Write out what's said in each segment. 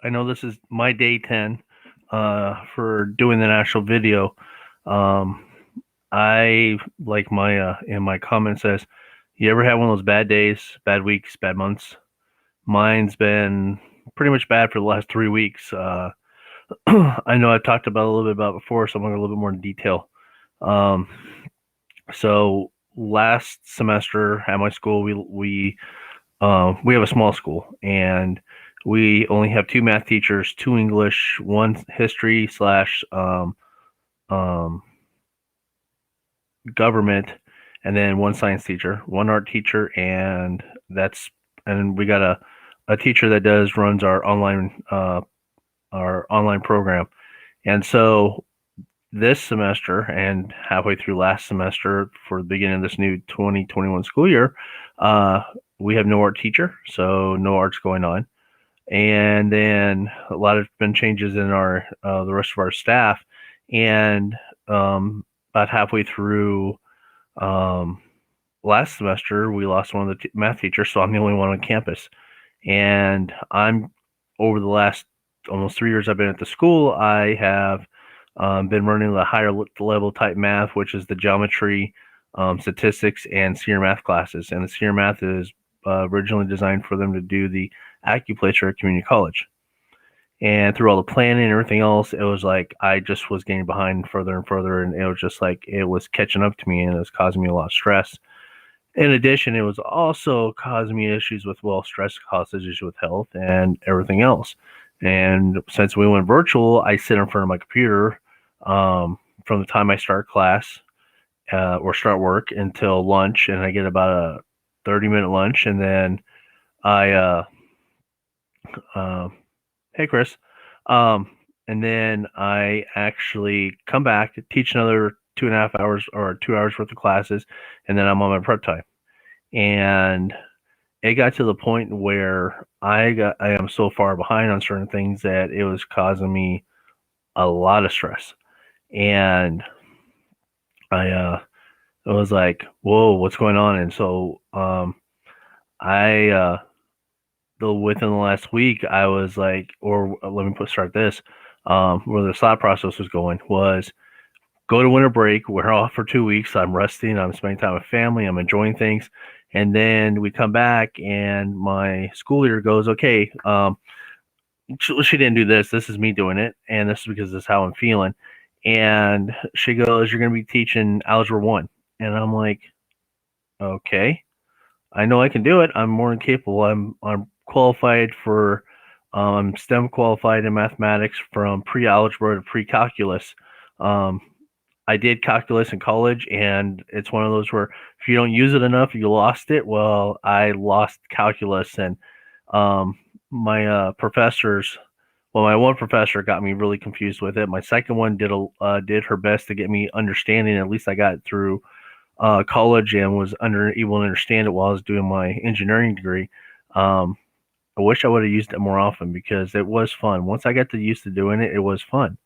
I know this is my day 10 for doing the national video. Um, I, like my in my comment says, you ever have one of those bad days, bad weeks, bad months? Mine's been pretty much bad for the last 3 weeks. I know I've talked about a little bit about it before, so I'm going to go a little bit more in detail. Um, so last semester at my school, we have a small school, and we only have two math teachers, two English, one history slash um, government, and then one science teacher, one art teacher, and we got a teacher that runs our online program. And so this semester and halfway through last semester for the beginning of this new 2021 school year, uh, we have no art teacher, so no art's going on. And then a lot of been changes in our the rest of our staff, and about halfway through um, last semester, we lost one of the math teachers, so I'm the only one on campus. And I'm over the last almost 3 years I've been at the school, I have been running the higher level type math, which is the geometry, statistics, and senior math classes. And the senior math is originally designed for them to do the acupuncture at community college. And through all the planning and everything else, it was like I just was getting behind further and further, and it was just like it was catching up to me, and it was causing me a lot of stress. In addition, it was also causing me issues with, well, stress causes issues with health and everything else. And since we went virtual, I sit in front of my computer from the time I start class or start work until lunch, and I get about a 30-minute lunch, and then I uh, hey, Chris. And then I actually come back, teach another 2.5 hours or 2 hours worth of classes, and then I'm on my prep time. And it got to the point where I am so far behind on certain things that it was causing me a lot of stress. And I was like, whoa, what's going on? And so I within the last week, I was like, or let me start this. Where the thought process was going was go to winter break. We're off for 2 weeks. I'm resting. I'm spending time with family. I'm enjoying things. And then we come back, and my school leader goes, okay, she didn't do this. This is me doing it. And this is because this is how I'm feeling. And she goes, you're going to be teaching Algebra 1. And I'm like, okay. I know I can do it. I'm more than capable. I'm qualified for STEM qualified in mathematics from pre-algebra to pre-calculus. Um, I did calculus in college, and it's one of those where if you don't use it enough, you lost it. Well, I lost calculus, and um, my professors. Well, my one professor got me really confused with it. My second one did her best to get me understanding. At least I got through college and was able to understand it while I was doing my engineering degree. Um, I wish I would have used it more often because it was fun. Once I got used to doing it, it was fun.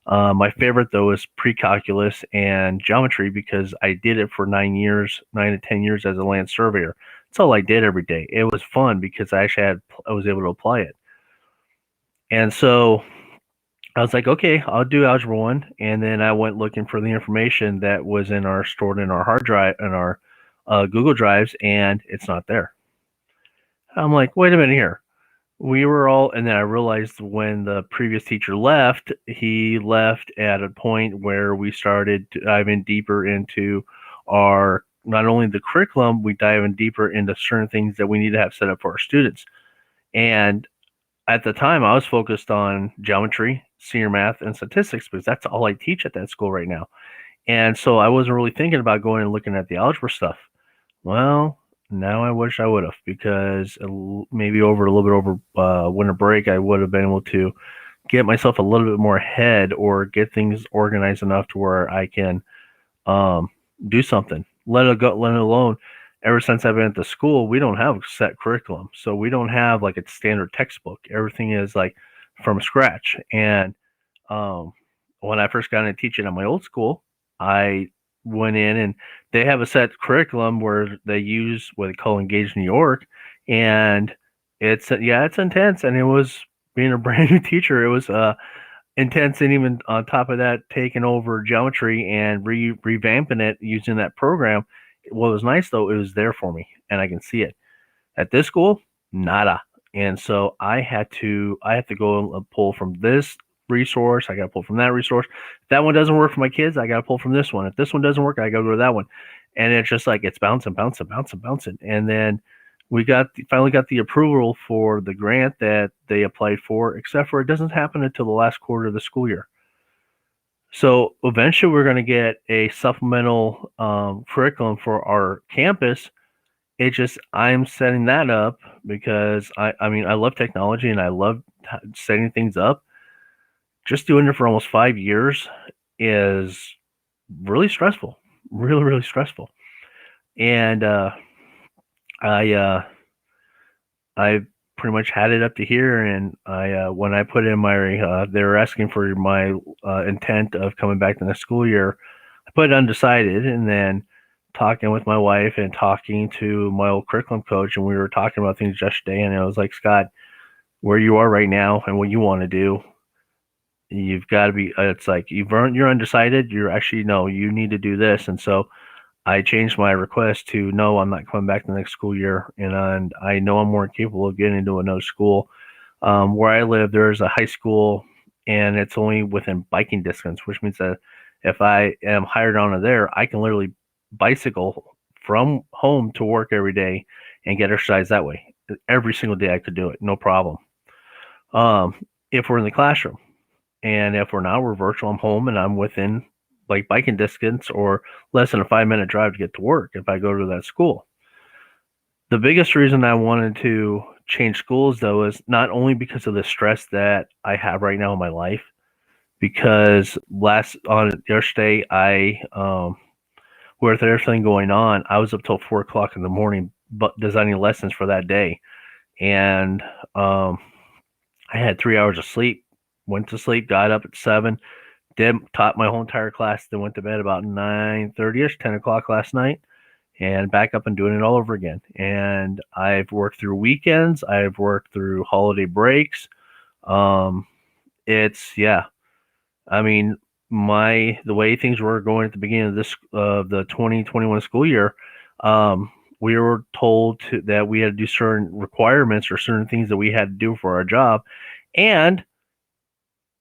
My favorite though is pre-calculus and geometry because I did it for 9 years, 9 to 10 years as a land surveyor. That's all I did every day. It was fun because I was able to apply it. And so I was like, okay, I'll do Algebra 1. And then I went looking for the information that was stored in our hard drive, in our Google Drives, and it's not there. I'm like, wait a minute here. And then I realized when the previous teacher left, he left at a point where we started diving deeper into not only the curriculum, we dive in deeper into certain things that we need to have set up for our students. And at the time, I was focused on geometry, senior math, and statistics because that's all I teach at that school right now. And so I wasn't really thinking about going and looking at the algebra stuff. Well, now I wish I would have because maybe a little bit over winter break, I would have been able to get myself a little bit more ahead or get things organized enough to where I can do something. Let it alone. Ever since I've been at the school, we don't have a set curriculum. So we don't have like a standard textbook. Everything is like from scratch. And when I first got into teaching at my old school, I went in and they have a set curriculum where they use what they call Engage New York. And it's intense. And it was being a brand new teacher, it was intense, and even on top of that, taking over geometry and revamping it using that program. What was nice though, it was there for me, and I can see it. At this school, nada. And so I have to go and pull from this resource. I got to pull from that resource. If that one doesn't work for my kids, I got to pull from this one. If this one doesn't work, I got to go to that one. And it's just like it's bouncing. And then we finally got the approval for the grant that they applied for, except for it doesn't happen until the last quarter of the school year. So eventually we're going to get a supplemental curriculum for our campus. I'm setting that up because I mean, I love technology and I love setting things up. Just doing it for almost 5 years is really stressful, really stressful. And I pretty much had it up to here, and when I put in my they were asking for my intent of coming back the next school year, I put undecided, and then talking with my wife and talking to my old curriculum coach, and we were talking about things yesterday, and I was like, Scott, where you are right now and what you want to do, you've got to be, it's like you're undecided, you're actually, no, you need to do this. And so I changed my request to no, I'm not coming back the next school year, and I know I'm more capable of getting into another school. Where I live, there's a high school, and it's only within biking distance, which means that if I am hired onto there, I can literally bicycle from home to work every day and get exercise that way. Every single day I could do it, no problem. If we're in the classroom, and if we're not, we're virtual, I'm home and I'm within like biking distance or less than a 5-minute drive to get to work if I go to that school. The biggest reason I wanted to change schools though is not only because of the stress that I have right now in my life, because yesterday I with everything going on, I was up till 4:00 in the morning, but designing lessons for that day, and I had 3 hours of sleep. Went to sleep, got up at 7, taught my whole entire class, then went to bed about 9:30ish, 10 o'clock last night, and back up and doing it all over again. And I've worked through weekends, I've worked through holiday breaks. Yeah. I mean, the way things were going at the beginning of the 2021 school year, we were told that we had to do certain requirements or certain things that we had to do for our job, and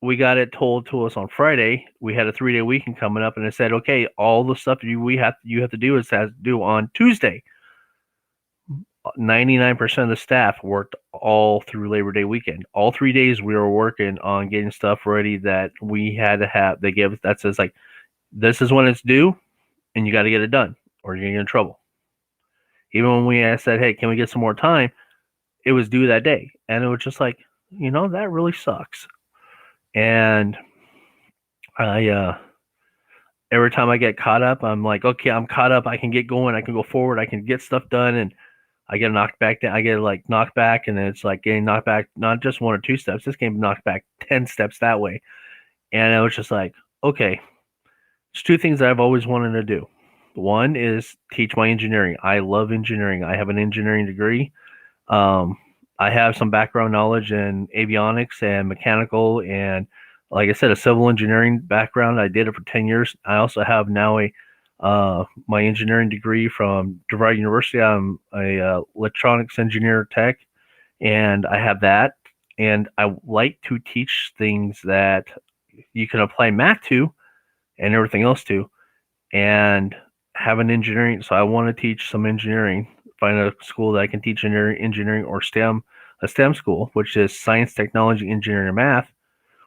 we got it told to us on Friday. We had a 3-day weekend coming up, and it said, okay, all the stuff you have to do has to do on Tuesday. 99% of the staff worked all through Labor Day weekend. All 3 days we were working on getting stuff ready that we had to have. They gave us that says like, this is when it's due, and you got to get it done, or you're gonna get in trouble. Even when we said, hey, can we get some more time? It was due that day, and it was just like, that really sucks. And I every time I get caught up, I'm like, okay, I'm caught up. I can get going. I can go forward. I can get stuff done. And I get knocked back down. I get like knocked back, and then it's like getting knocked back, not just 1 or 2 steps. This game knocked back 10 steps that way. And I was just like, okay, there's 2 things that I've always wanted to do. One is teach my engineering. I love engineering. I have an engineering degree. I have some background knowledge in avionics and mechanical, and like I said, a civil engineering background. I did it for 10 years. I also have now my engineering degree from DeVry University. I'm a electronics engineer tech, and I have that. And I like to teach things that you can apply math to and everything else to, and have an engineering. So I want to teach some engineering, find a school that I can teach engineering or STEM, a STEM school, which is science, technology, engineering, and math.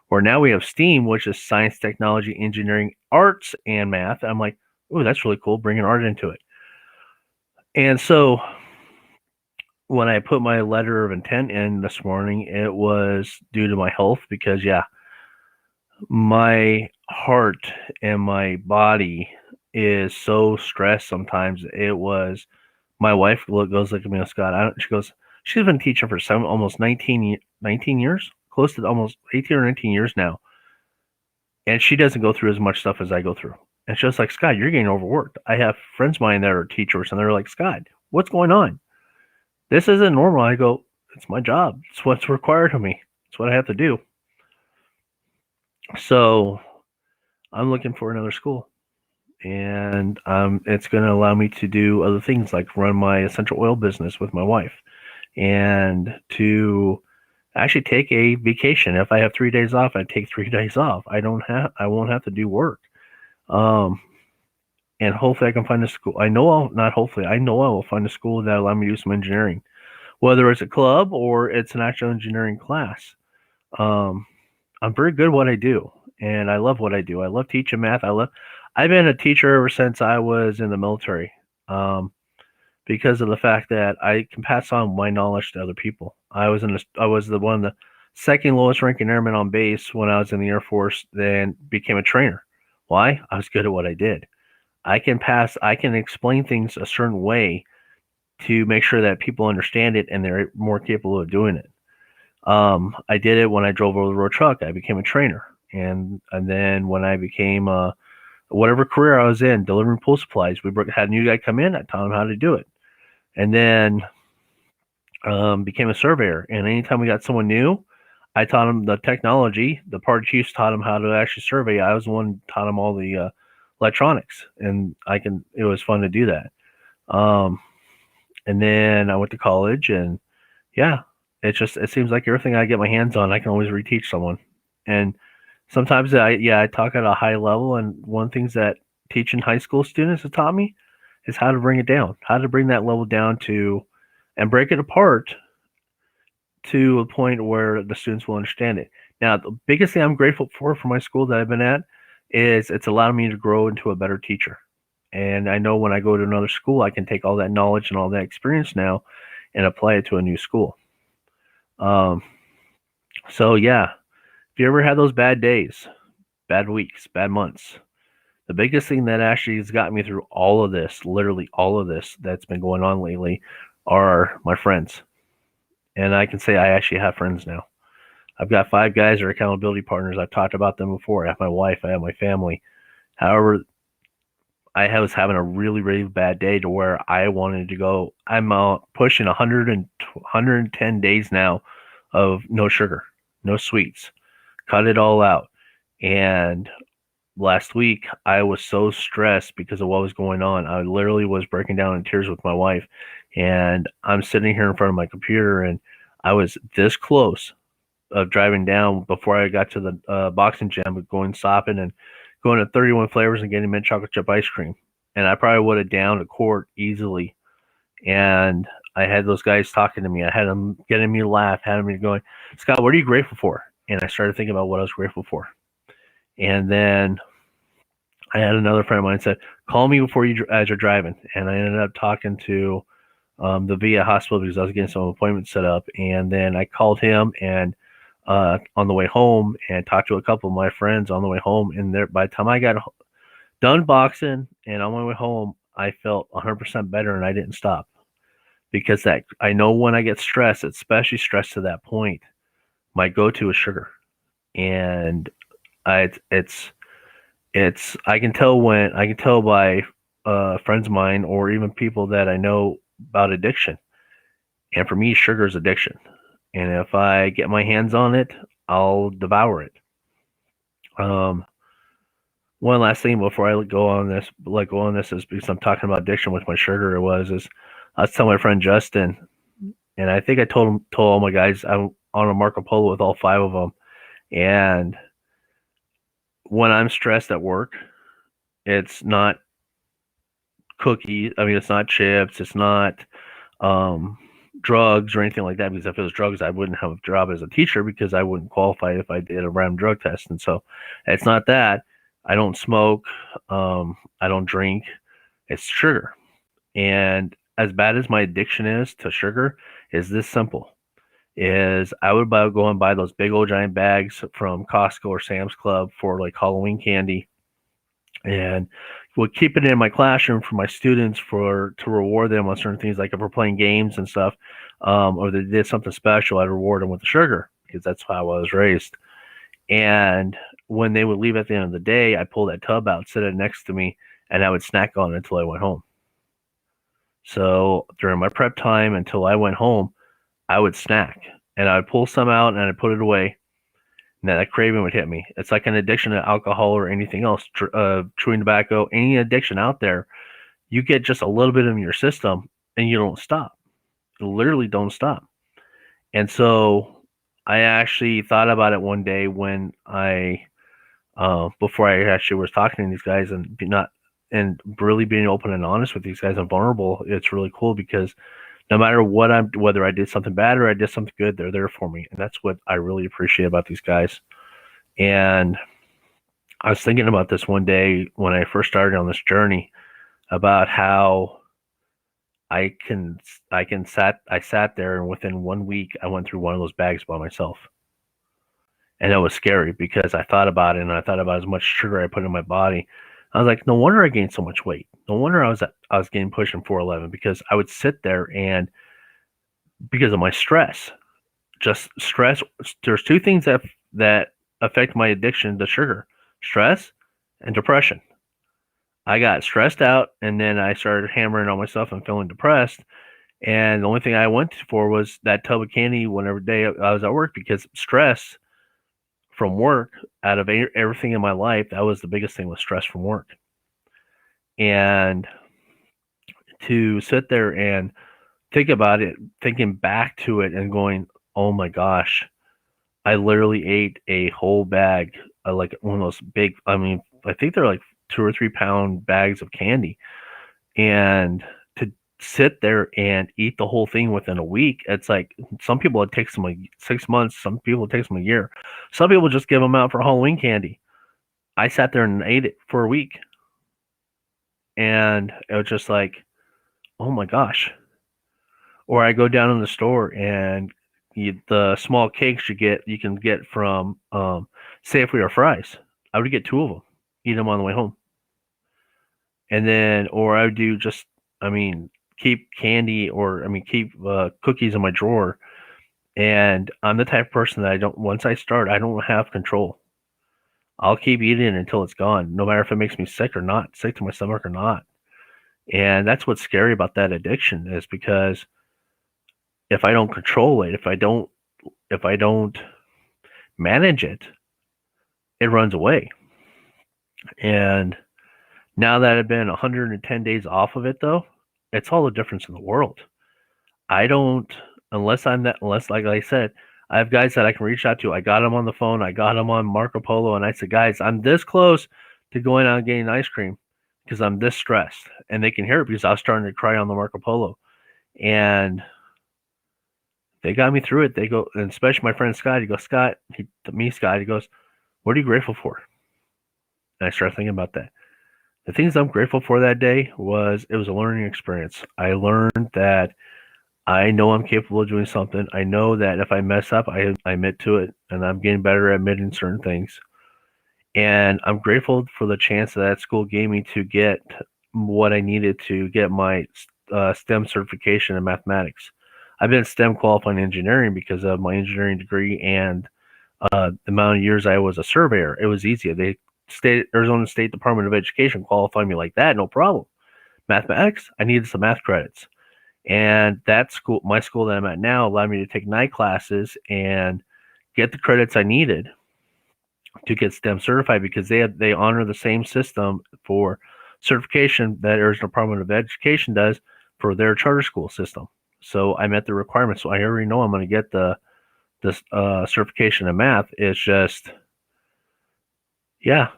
Or now we have STEAM, which is science, technology, engineering, arts, and math. I'm like, oh, that's really cool, bringing art into it. And so when I put my letter of intent in this morning, it was due to my health, because my heart and my body is so stressed sometimes. It was, my wife goes look at me, Scott, she goes, she's been teaching for almost 19 years, close to almost 18 or 19 years now. And she doesn't go through as much stuff as I go through. And she's like, Scott, you're getting overworked. I have friends of mine that are teachers, and they're like, Scott, what's going on? This isn't normal. I go, it's my job. It's what's required of me. It's what I have to do. So I'm looking for another school, and it's going to allow me to do other things like run my essential oil business with my wife, and to actually take a vacation. If I have 3 days off, I take 3 days off. I won't have to do work. Um, and hopefully I can find a school. I know I know I will find a school that allow me to do some engineering, whether it's a club or it's an actual engineering class. Um, I'm very good at what I do, and I love what I do. I love teaching math. I've been a teacher ever since I was in the military, because of the fact that I can pass on my knowledge to other people. I was the second lowest ranking airman on base when I was in the Air Force, then became a trainer. Why? I was good at what I did. I can explain things a certain way to make sure that people understand it and they're more capable of doing it. I did it when I drove over the road truck. I became a trainer, and then when I became whatever career I was in, delivering pool supplies, had a new guy come in. I taught him how to do it, and then became a surveyor. And anytime we got someone new, I taught them the technology. The party chiefs taught them how to actually survey. I was the one who taught them all the electronics, and it was fun to do that. Um, and then I went to college, and yeah, it seems like everything I get my hands on, I can always reteach someone. And sometimes I talk at a high level, and one of the things that teaching high school students has taught me is how to bring it down, how to bring that level down to and break it apart to a point where the students will understand it. Now, the biggest thing I'm grateful for my school that I've been at is it's allowed me to grow into a better teacher. And I know when I go to another school, I can take all that knowledge and all that experience now and apply it to a new school. Um, so yeah, if you ever had those bad days, bad weeks, bad months, the biggest thing that actually has got me through all of this, literally all of this that's been going on lately, are my friends. And I can say I actually have friends now. I've got 5 guys that are accountability partners. I've talked about them before. I have my wife. I have my family. However, I was having a really, really bad day to where I wanted to go. I'm pushing 110 days now of no sugar, no sweets. Cut it all out. And last week, I was so stressed because of what was going on. I literally was breaking down in tears with my wife. And I'm sitting here in front of my computer, and I was this close of driving down before I got to the boxing gym, going shopping and going to 31 Flavors and getting mint chocolate chip ice cream. And I probably would have downed a quart easily. And I had those guys talking to me. I had them getting me to laugh, had me going, Scott, what are you grateful for? And I started thinking about what I was grateful for. And then I had another friend of mine said, call me as you're driving. And I ended up talking to the VA hospital because I was getting some appointments set up. And then I called him and on the way home and talked to a couple of my friends on the way home. And by the time I got done boxing and on my way home, I felt 100% better, and I didn't stop because I know when I get stressed, especially stressed to that point, my go-to is sugar. And I can tell by friends of mine or even people that I know about addiction. And for me, sugar is addiction. And if I get my hands on it, I'll devour it. One last thing before I let go on this is because I'm talking about addiction with my sugar. I was telling my friend Justin, and I think I told all my guys I'm on a Marco Polo with all 5 of them. And when I'm stressed at work, it's not cookies. I mean, it's not chips. It's not drugs or anything like that. Because if it was drugs, I wouldn't have a job as a teacher because I wouldn't qualify if I did a random drug test. And so it's not that. I don't smoke. I don't drink. It's sugar. And as bad as my addiction is to sugar, is this simple. Is I would go and buy those big old giant bags from Costco or Sam's Club for like Halloween candy, and would keep it in my classroom for my students to reward them on certain things, like if we're playing games and stuff, or they did something special, I'd reward them with the sugar because that's how I was raised. And when they would leave at the end of the day, I pull that tub out, sit it next to me, and I would snack on it until I went home. So during my prep time until I went home, I would snack. and I'd pull some out and I'd put it away. And that craving would hit me. It's like an addiction to alcohol or anything else, chewing tobacco, any addiction out there. You get just a little bit in your system and you don't stop. You literally don't stop. And so I actually thought about it one day when before I actually was talking to these guys and really being open and honest with these guys and vulnerable. It's really cool because no matter whether I did something bad or I did something good, they're there for me. And that's what I really appreciate about these guys. And I was thinking about this one day when I first started on this journey about how I sat there and within 1 week I went through one of those bags by myself. And it was scary because I thought about it and I thought about as much sugar I put in my body. I was like, no wonder I gained so much weight. No wonder I was getting pushing 411 because I would sit there and because of my stress. Just stress. There's two things that affect my addiction to sugar: stress and depression. I got stressed out and then I started hammering on myself and feeling depressed. And the only thing I went for was that tub of candy whenever day I was at work because stress from work, out of everything in my life, that was the biggest thing, was stress from work. And to sit there and think about it, thinking back to it and going, oh my gosh, I literally ate a whole bag, like one of those big, I think they're like 2 or 3 pound bags of candy. And to sit there and eat the whole thing within a week, it's like some people it takes them like 6 months, some people it takes them a year. Some people just give them out for Halloween candy. I sat there and ate it for a week. And it was just like, oh my gosh. Or I go down in the store and the small cakes you can get from Safeway or Fry's. I would get 2 of them, eat them on the way home. And then, or I would do keep candy or keep cookies in my drawer. And I'm the type of person that once I start, I don't have control. I'll keep eating it until it's gone, no matter if it makes me sick or not, sick to my stomach or not. And that's what's scary about that addiction, is because if I don't control it, if I don't manage it, it runs away. And now that I've been 110 days off of it, though, it's all the difference in the world. I don't, unless like I said, I have guys that I can reach out to. I got them on the phone. I got them on Marco Polo, and I said, guys, I'm this close to going out and getting ice cream because I'm this stressed. And they can hear it because I was starting to cry on the Marco Polo. And they got me through it. They go, and especially my friend Scott, he goes, Scott, he goes, what are you grateful for? And I started thinking about that. The things I'm grateful for that day was it was a learning experience. I learned that I know I'm capable of doing something. I know that if I mess up, I admit to it, and I'm getting better at admitting certain things. And I'm grateful for the chance that school gave me to get what I needed to get my STEM certification in mathematics. I've been STEM qualified in engineering because of my engineering degree and the amount of years I was a surveyor. It was easy. Arizona State Department of Education qualified me like that, no problem. Mathematics, I needed some math credits. And that school, my school that I'm at now, allowed me to take night classes and get the credits I needed to get STEM certified because they honor the same system for certification that Arizona Department of Education does for their charter school system. So I met the requirements. So I already know I'm going to get the certification in math. It's just, yeah,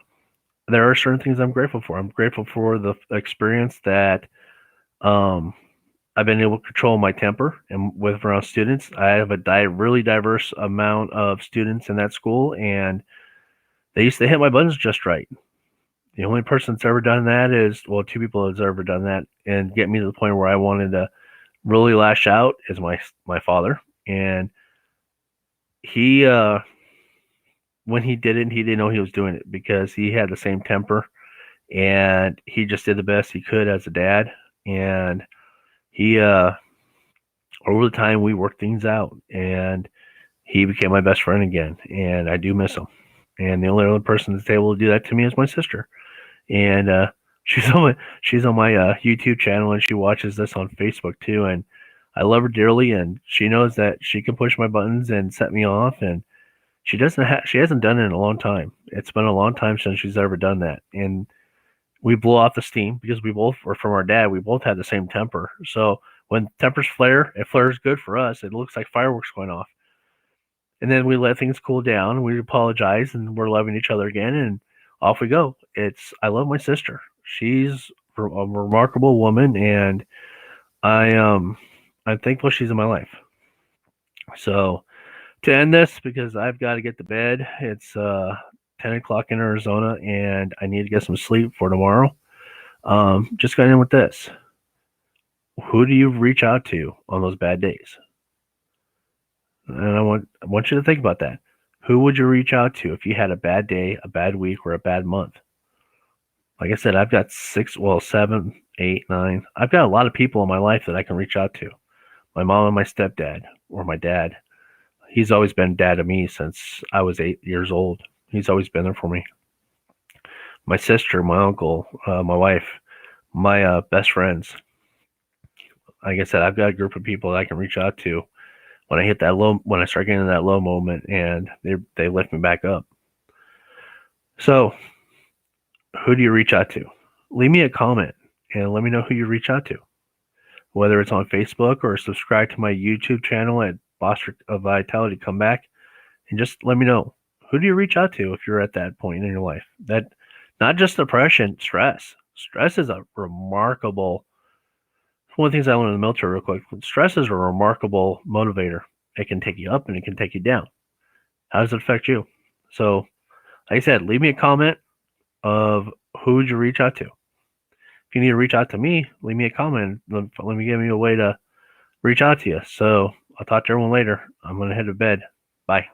there are certain things I'm grateful for. I'm grateful for the experience that I've been able to control my temper and with around students. I have a really diverse amount of students in that school, and they used to hit my buttons just right. The only person that's ever done that is, well, 2 people has ever done that and get me to the point where I wanted to really lash out is my father. And he, when he did it, he didn't know he was doing it because he had the same temper and he just did the best he could as a dad. And he, over the time, we worked things out and he became my best friend again. And I do miss him. And the only other person that's able to do that to me is my sister. And she's on my YouTube channel and she watches this on Facebook too. And I love her dearly, and she knows that she can push my buttons and set me off, and she hasn't done it in a long time. It's been a long time since she's ever done that, and we blow off the steam because we both were from our dad. We both had the same temper. So when tempers flare, it flares good for us. It looks like fireworks going off. And then we let things cool down. We apologize, and we're loving each other again, and off we go. I love my sister. She's a remarkable woman, and I'm thankful she's in my life. So to end this, because I've got to get to bed. It's 10 o'clock in Arizona, and I need to get some sleep for tomorrow. Just going in with this: who do you reach out to on those bad days? And I want you to think about that. Who would you reach out to if you had a bad day, a bad week, or a bad month? Like I said, I've got 7, 8, 9. I've got a lot of people in my life that I can reach out to. My mom and my stepdad, or my dad. He's always been dad to me since I was 8 years old. He's always been there for me. My sister, my uncle, my wife, my best friends. Like I said, I've got a group of people that I can reach out to when I hit that low, when I start getting that low moment, and they lift me back up. So, who do you reach out to? Leave me a comment and let me know who you reach out to. Whether it's on Facebook or subscribe to my YouTube channel at Foster of Vitality Comeback, and just let me know, who do you reach out to if you're at that point in your life? That not just depression, stress. Stress is a remarkable. One of the things I learned in the military, real quick. Stress is a remarkable motivator. It can take you up and it can take you down. How does it affect you? So, like I said, leave me a comment of who would you reach out to. If you need to reach out to me, leave me a comment. Let me give me a way to reach out to you. So I'll talk to everyone later. I'm going to head to bed. Bye.